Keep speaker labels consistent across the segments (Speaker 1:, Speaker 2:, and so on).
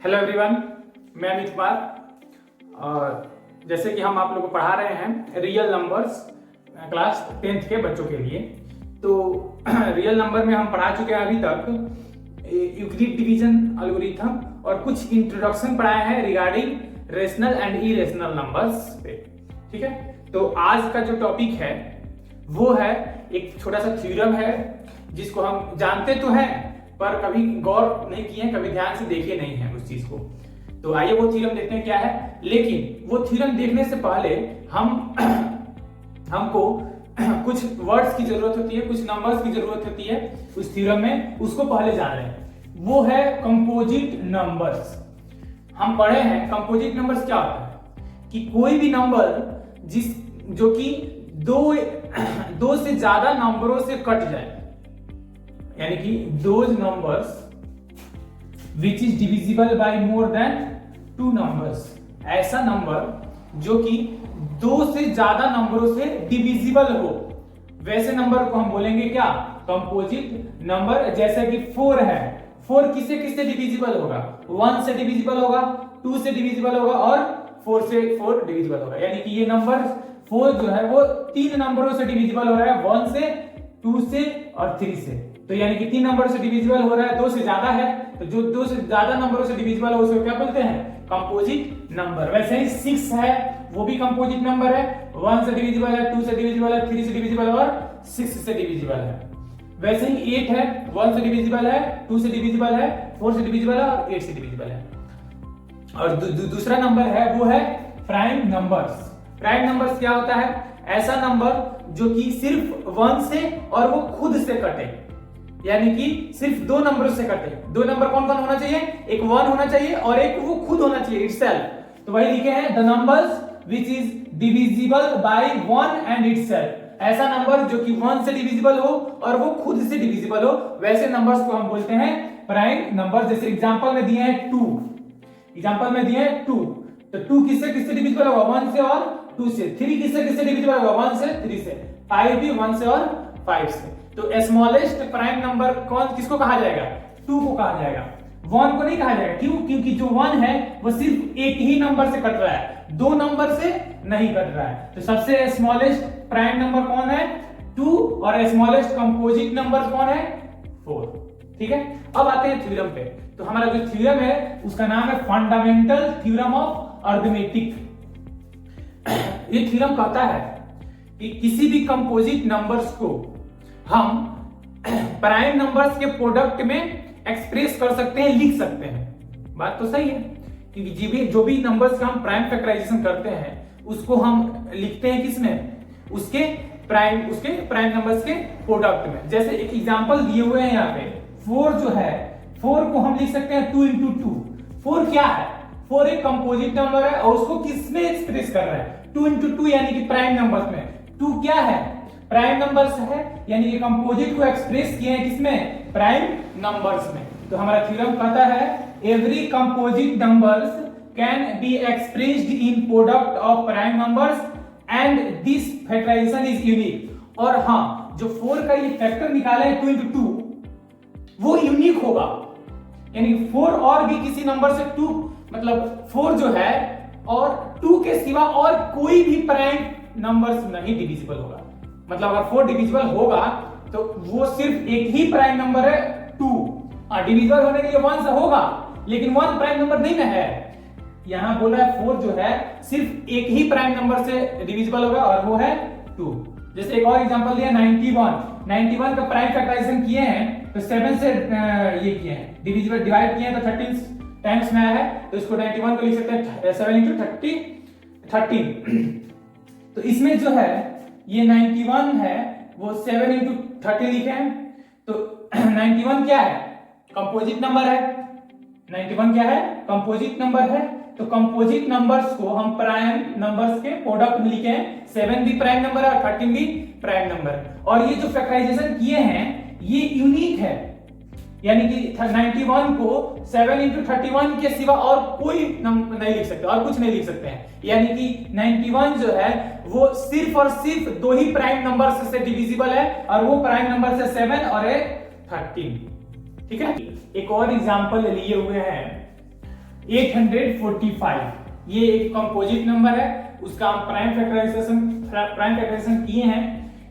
Speaker 1: Hello everyone, मैं अमित कुमार। और जैसे कि हम आप लोगों को पढ़ा रहे हैं रियल नंबर्स क्लास 10th के बच्चों के लिए। तो रियल नंबर में हम पढ़ा चुके हैं अभी तक यूक्लिड डिवीजन एल्गोरिथम और कुछ इंट्रोडक्शन पढ़ाए हैं regarding rational and irrational numbers पे। ठीक है, तो आज का जो टॉपिक है वो है एक छोटा सा थ्योरम है जिसको हम जानते तो हैं पर कभी गौर नहीं किए, कभी ध्यान से देखे नहीं है उस चीज को। तो आइए वो थ्योरम देखते हैं क्या है। लेकिन वो थ्योरम देखने से पहले हमको कुछ वर्ड्स की जरूरत होती है, कुछ नंबर्स की जरूरत होती है उस थ्योरम में, उसको पहले जान रहे हैं। वो है कंपोजिट नंबर्स। हम पढ़े हैं कंपोजिट नंबर्स क्या होता है कि कोई भी नंबर जो कि दो से ज्यादा नंबरों से कट जाए, यानी कि those numbers which is divisible by more than 2 numbers. ऐसा नंबर जो कि 2 से ज्यादा नंबरों से डिविजिबल हो, वैसे नंबर को हम बोलेंगे क्या? Composite number. जैसे कि 4 है, 4 किससे किससे डिविजिबल होगा? 1 से डिविजिबल होगा, 2 से डिविजिबल होगा और 4 से 4 डिविजिबल होगा। यानी कि ये नंबर 4 जो है वो 3 नंबरों से डिविजिबल हो रहा है, 1 से, 2 से और 3 से। तो यानी कि 3 नंबर से डिविजिबल हो रहा है, 2 से ज्यादा है, तो जो 2 से ज्यादा नंबरों से डिविजिबल है उसको क्या बोलते हैं? Composite number. वैसे ही 6 है, वो भी कंपोजिट नंबर है, 1 से डिविजिबल है, 2 से डिविजिबल है, 3 से डिविजिबल है और 6 से डिविजिबल है। वैसे ही 8 है, 1 से डिविजिबल है, 2 से डिविजिबल है, 4 से डिविजिबल है और 8 से डिविजिबल है। और दूसरा नंबर है वो है प्राइम नंबर्स। प्राइम नंबर्स क्या होता है? ऐसा नंबर जो कि सिर्फ 1 से और वो खुद से कटे, यानी कि सिर्फ 2 नंबरों से कटे। 2 नंबर कौन कौन होना चाहिए? एक 1 होना चाहिए और एक वो खुद होना चाहिए, इटसेल्फ। तो वही लिखे हैं the numbers which is divisible by 1 and itself. ऐसा नंबर जो कि 1 से डिविजिबल हो और वो खुद से डिविजिबल हो, वैसे नंबर्स को हम बोलते हैं प्राइम नंबर। जैसे एग्जांपल में दिए हैं 2, एग्जांपल में दिए हैं 2, तो 2 किससे किससे डिविजिबल होगा? 1 से और 2 से। 3 किससे किससे डिविजिबल होगा? 1 से 3 से। 5 भी 1 से और 5 से। तो स्मॉलेस्ट प्राइम नंबर कौन किसको कहा जाएगा? 2 को कहा जाएगा, 1 को नहीं कहा जाएगा। क्यों? क्योंकि जो 1 है वो सिर्फ एक ही नंबर से कट रहा है, 2 नंबर से नहीं कट रहा है। तो सबसे स्मॉलेस्ट प्राइम नंबर कौन है? 2। और स्मॉलेस्ट कंपोजिट नंबर कौन है? 4। ठीक है, अब आते हैं थ्योरम पे। तो हमारा जो थ्योरम है उसका नाम है फंडामेंटल थ्योरम ऑफ अरिथमेटिक। ये थ्योरम कहता है कि किसी भी कंपोजिट नंबर्स को हम प्राइम नंबर्स के प्रोडक्ट में एक्सप्रेस कर सकते हैं, लिख सकते हैं। बात तो सही है, क्योंकि जो भी नंबर्स का हम प्राइम फैक्टराइजेशन करते हैं उसको हम लिखते हैं किसमें? उसके प्राइम नंबर्स के प्रोडक्ट में। जैसे एक एग्जांपल दिए हुए हैं यहाँ पे, 4 जो है, 4 को हम लिख सकते हैं 2 into 2। 4 क्या है? 4 एक कंपोजिट नंबर है और उसको किसमें एक्सप्रेस कर रहा है? 2 into 2 यानी कि प्राइम नंबर्स में। 2 क्या है? प्राइम नंबर्स है, यानी कि कंपोजिट को एक्सप्रेस किए हैं किसमें? प्राइम नंबर्स में। तो हमारा थ्योरम कहता है every composite numbers can be expressed in product of prime numbers and this factorisation is unique. और हाँ, जो 4 का ये फैक्टर निकाला है 2 into 2 वो यूनिक होगा, यानी 4 और भी किसी नंबर से 2, मतलब 4 जो है और 2 के सिवा और कोई भी प्राइम नंबर्स नहीं डिविजिबल होगा। मतलब अगर 4 डिविजिबल होगा तो वो सिर्फ एक ही प्राइम नंबर है 2। डिविजिबल होने के लिए 1 से होगा, लेकिन 1 प्राइम नंबर नहीं ना है। यहां बोला है 4 जो है सिर्फ एक ही प्राइम नंबर से डिविजिबल होगा और वो है 2। जैसे एक और एग्जांपल दिया 91 का प्राइम फैक्टराइजेशन किए हैं तो 7 से ये किए हैं, डिविजिबल डिवाइड किए हैं तो 13 टाइम्स में आया है, तो इसको 91 को लिख सकते हैं 7 into 13। तो इसमें जो है ये 91 है वो 7 into 30 लिखे हैं। तो 91 क्या है? कंपोजिट नंबर है। 91 क्या है? कंपोजिट नंबर है। तो कंपोजिट नंबर्स को हम प्राइम नंबर्स के प्रोडक्ट में लिखे हैं। 7 भी प्राइम नंबर है और 13 भी प्राइम नंबर है। और ये जो फैक्टराइजेशन किए हैं ये यूनिक है, यानी कि 91 को 7 into 31 के सिवा और कोई नहीं लिख सकते और कुछ नहीं लिख सकते हैं। यानी कि 91 जो है वो सिर्फ और सिर्फ 2 ही प्राइम नंबर से डिविजिबल है और वो प्राइम नंबर से 7 और 13। ठीक है, एक और एग्जांपल लिए हुए हैं 845 ये एक कंपोजिट नंबर है, उसका हम प्राइम फैक्टराइजेशन किए हैं,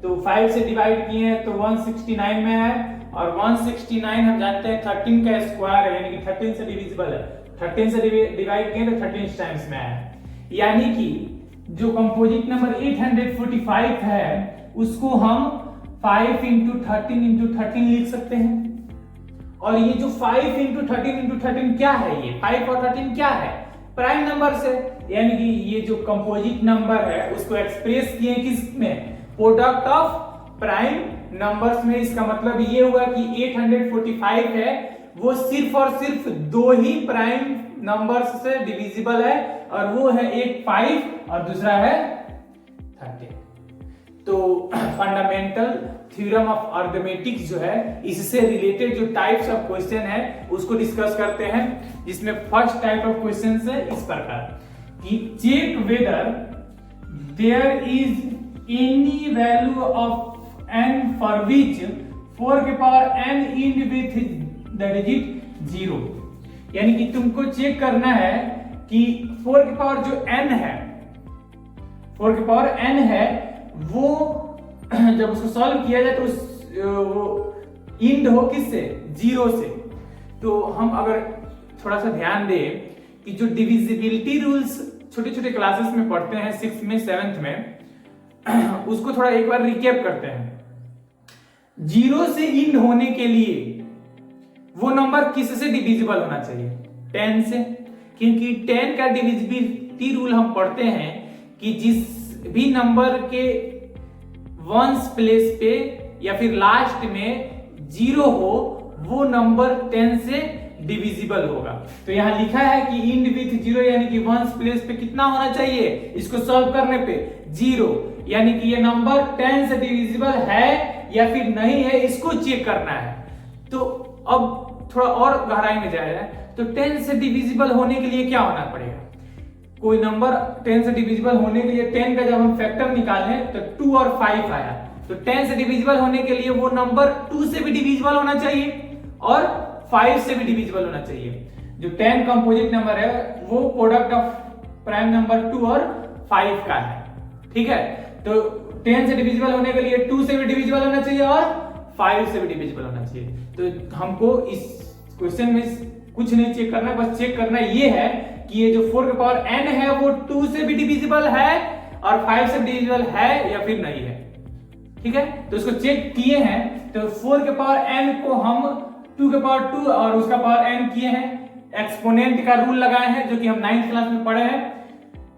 Speaker 1: तो 5 से डिवाइड किए हैं तो 169 में है, और 169 हम जानते हैं 13 का स्क्वायर है, यानी कि 13 से डिविजिबल है, 13 से डिवाइड किए तो 13 टाइम्स में है, यानी कि जो कंपोजिट नंबर 845 है उसको हम 5 इंटू 13 लिख सकते हैं। और ये जो 5 इंटू 13 क्या है, ये 5 और 13 क्या है, प्राइम नंबर से, यानी कि ये जो कंपोजिट नंबर है उसको एक्सप्रेस किए किस में, प्रोडक्ट ऑफ प्राइम नंबर्स में। इसका मतलब ये हुआ कि 845 है वो सिर्फ और सिर्फ दो ही प्राइम नंबर्स से डिविजिबल है, और वो है एक 5 और दूसरा है 13। तो फंडामेंटल थ्योरम ऑफ अरिथमेटिक जो है, इससे रिलेटेड जो टाइप्स ऑफ क्वेश्चन है उसको डिस्कस करते हैं, जिसमें फर्स्ट टाइप ऑफ क्वेश्चन है इस प्रकार कि check whether there is any value of n for which 4 के power n end with the digit 0, यानी कि तुमको चेक करना है कि 4 के पावर जो n है, 4 के पावर n है वो जब उसको सॉल्व किया जाए तो वो इंड हो किससे, 0 से। तो हम अगर थोड़ा सा ध्यान दें कि जो डिविजिबिलिटी रूल्स छोटे छोटे क्लासेस में पढ़ते हैं 6th में 7th में, उसको थोड़ा एक बार रिकैप करते हैं। 0 से इंड होने के लिए वो नंबर किससे डिविजिबल होना चाहिए, 10 से, क्योंकि 10 का डिविजिबिलिटी रूल हम पढ़ते हैं कि जिस भी नंबर के वंस प्लेस पे या फिर लास्ट में 0 हो वो नंबर 10 से डिविजिबल होगा। तो यहां लिखा है कि इंड विथ 0, यानी कि वंस प्लेस पे कितना होना चाहिए, इसको सॉल्व करने पे 0, यानी कि ये नंबर 10 से डिविजिबल है या फिर नहीं है, इसको चेक करना है। तो अब थोड़ा और गहराई में जाया जाए तो 10 से डिविजिबल होने के लिए क्या होना पड़ेगा, कोई नंबर 10 से डिविजिबल होने के लिए 10 का जब हम फैक्टर निकालें तो 2 और 5 आया, तो 10 से डिविजिबल होने के लिए वो नंबर 2 से भी डिविजिबल होना चाहिए और 5 से भी डिविजिबल होना चाहिए। जो 10 कंपोजिट नंबर है वो प्रोडक्ट ऑफ प्राइम नंबर 2 और 5 का है, ठीक है। तो 10 से डिविजिबल होने के लिए 2 से भी डिविजिबल होना चाहिए और 5 से भी डिविजिबल होना चाहिए। तो हमको इस क्वेश्चन में कुछ नहीं चेक करना, बस चेक करना ये है कि ये जो 4 के पावर n है वो 2 से भी डिविजिबल है और 5 से डिविजिबल है या फिर नहीं है, ठीक है। तो इसको चेक किए हैं, तो 4 के पावर n को हम 2 के पावर 2 और उसका पावर n किए हैं, एक्सपोनेंट का रूल लगाए हैं जो कि हम 9th क्लास में पढ़े हैं।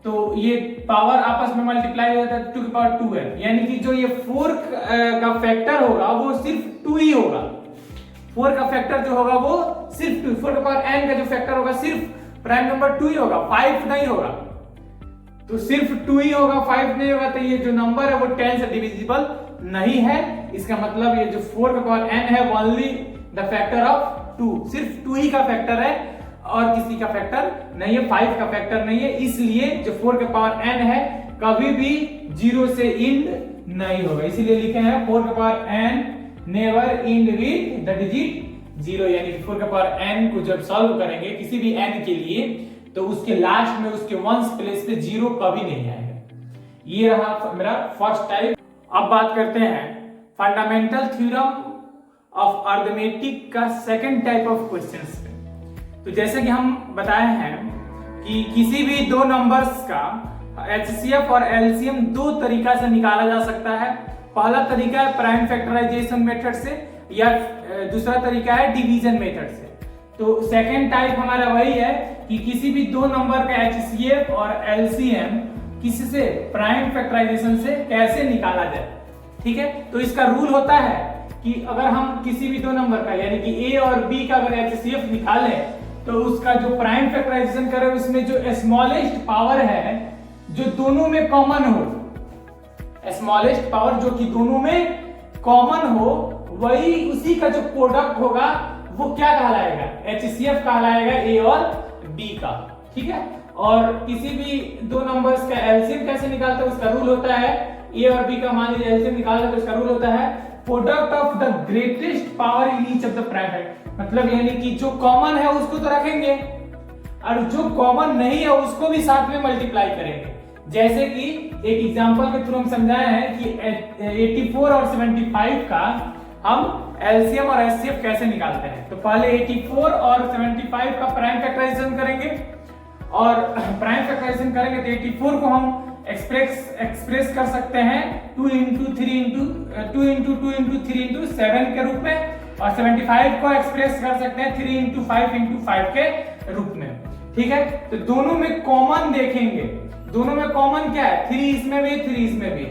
Speaker 1: तो ये पावर आपस में मल्टीप्लाई हो जाता है, 2 के पावर 2 है, यानी कि जो ये 4 का फैक्टर होगा वो सिर्फ 2 ही होगा। 4 का फैक्टर जो होगा वो सिर्फ 2, 4 के पावर n का जो फैक्टर होगा सिर्फ प्राइम नंबर 2 ही होगा, 5 नहीं होगा। तो सिर्फ 2 ही होगा, 5 नहीं होगा, तो ये जो नंबर है वो 10 से डिविजिबल नहीं है। इसका मतलब ये जो 4 का पावर n है ओनली द फैक्टर ऑफ 2, सिर्फ 2 ही का फैक्टर है और किसी का फैक्टर नहीं है, 5 का फैक्टर नहीं है। इसलिए जो 4 के पावर n है कभी भी 0 से इंड नहीं होगा, इसीलिए लिखे हैं 4 के power n never end with the digit 0, यानी कि 4 के पावर n को जब सॉल्व करेंगे किसी भी n के लिए तो उसके लास्ट में उसके वंस प्लेस पे 0 कभी नहीं आएगा। ये रहा मेरा फर्स्ट टाइप। अब बात करते हैं फंडामेंटल थ्योरम ऑफ अरिथमेटिक का सेकंड टाइप ऑफ क्वेश्चंस पे। तो जैसे कि हम बताए हैं कि किसी भी दो नंबर्स का HCF और LCM दो तरीका से निकाला जा सकता है। पहला तरीका है प्राइम फैक्टराइजेशन मेथड से या दूसरा तरीका है डिवीजन मेथड से। तो सेकंड टाइप हमारा वही है कि किसी भी दो नंबर का HCF और LCM किसी से प्राइम फैक्टराइजेशन से कैसे निकाला जाए, ठीक है। तो इसका रूल होता है कि अगर हम किसी भी दो नंबर का यानी कि A और B का अगर HCF निकालें तो उसका जो प्राइम फैक्टराइजेशन करें उसमें जो स्मॉलेस्ट पावर है जो दोनों में कॉमन हो, स्मॉलेस्ट पावर जो कि दोनों में कॉमन हो, वही उसी का जो प्रोडक्ट होगा वो क्या कहलाएगा, HCF कहलाएगा A और B का, ठीक है। और किसी भी दो नंबर्स का LCM कैसे निकालते हैं उसका रूल होता है, A और B का मान लीजिए LCM निकालना तो उसका रूल होता है product of the greatest power in each of the prime factor. मतलब यानी कि जो कॉमन है उसको तो रखेंगे और जो कॉमन नहीं है उसको भी साथ में मल्टीप्लाई करेंगे। जैसे कि एक एग्जांपल के थ्रू हम समझाए हैं कि 84 और 75 का हम एलसीएम और एचसीएफ कैसे निकालते हैं। तो पहले 84 और 75 का प्राइम फैक्टराइजेशन करेंगे, और प्राइम फैक्टराइजेशन करेंगे तो 84 को हम एक्सप्रेस कर सकते हैं 2 into 3 into 7 के रूप में, और 75 को एक्सप्रेस कर सकते हैं 3 into 5 के रूप में। ठीक है, तो दोनों में कॉमन देखेंगे, दोनों में कॉमन क्या है, 3 इसमें भी 3 इसमें भी।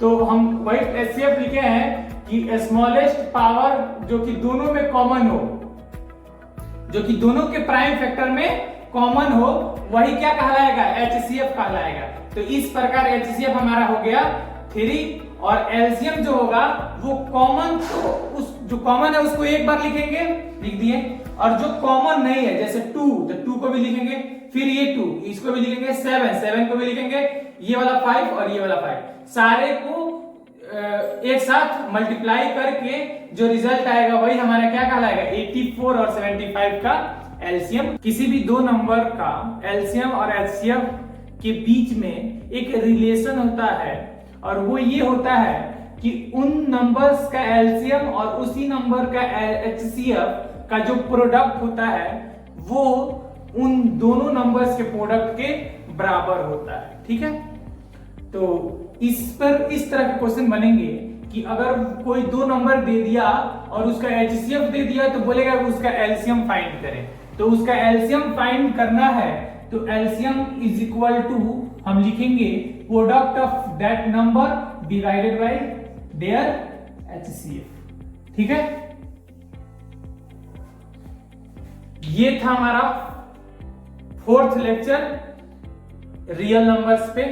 Speaker 1: तो हम वही एचसीएफ लिखे हैं कि स्मॉलेस्ट पावर जो कि दोनों में कॉमन हो, जो कि दोनों के प्राइम फैक्टर में कॉमन हो, वही क्या कहलाएगा, एचसीएफ कहलाएगा। तो इस प्रकार एचसीएफ हमारा हो गया 3, और एलसीएम जो होगा वो कॉमन, तो उस जो कॉमन है उसको एक बार लिखेंगे, लिख दिए, और जो कॉमन नहीं है जैसे 2, तो 2 को भी लिखेंगे, फिर ये 2 इसको भी लिखेंगे, 7 को भी लिखेंगे, ये वाला 5 और ये वाला 5, सारे को एक साथ मल्टीप्लाई करके जो रिजल्ट आएगा वही हमारा क्या कहलाएगा, 84 और 75 का एलसीएम। किसी भी दो नंबर का एलसीएम और एचसीएफ के बीच में एक रिलेशन होता है, और वो ये होता है कि उन नंबर्स का एलसीएम और उसी नंबर का एचसीएफ का जो प्रोडक्ट होता है वो उन दोनों नंबर्स के प्रोडक्ट के बराबर होता है। ठीक है, तो इस पर इस तरह के क्वेश्चन बनेंगे कि अगर कोई दो नंबर दे दिया और उसका एचसीएफ दे दिया तो बोलेगा उसका एलसीएम फाइंड करें। तो उसका एलसीएम फाइंड करना है तो एलसीएम इज इक्वल टू हम लिखेंगे product of that number divided by there HCF. ठीक है, ये था हमारा 4th लेक्चर रियल नंबर्स पे।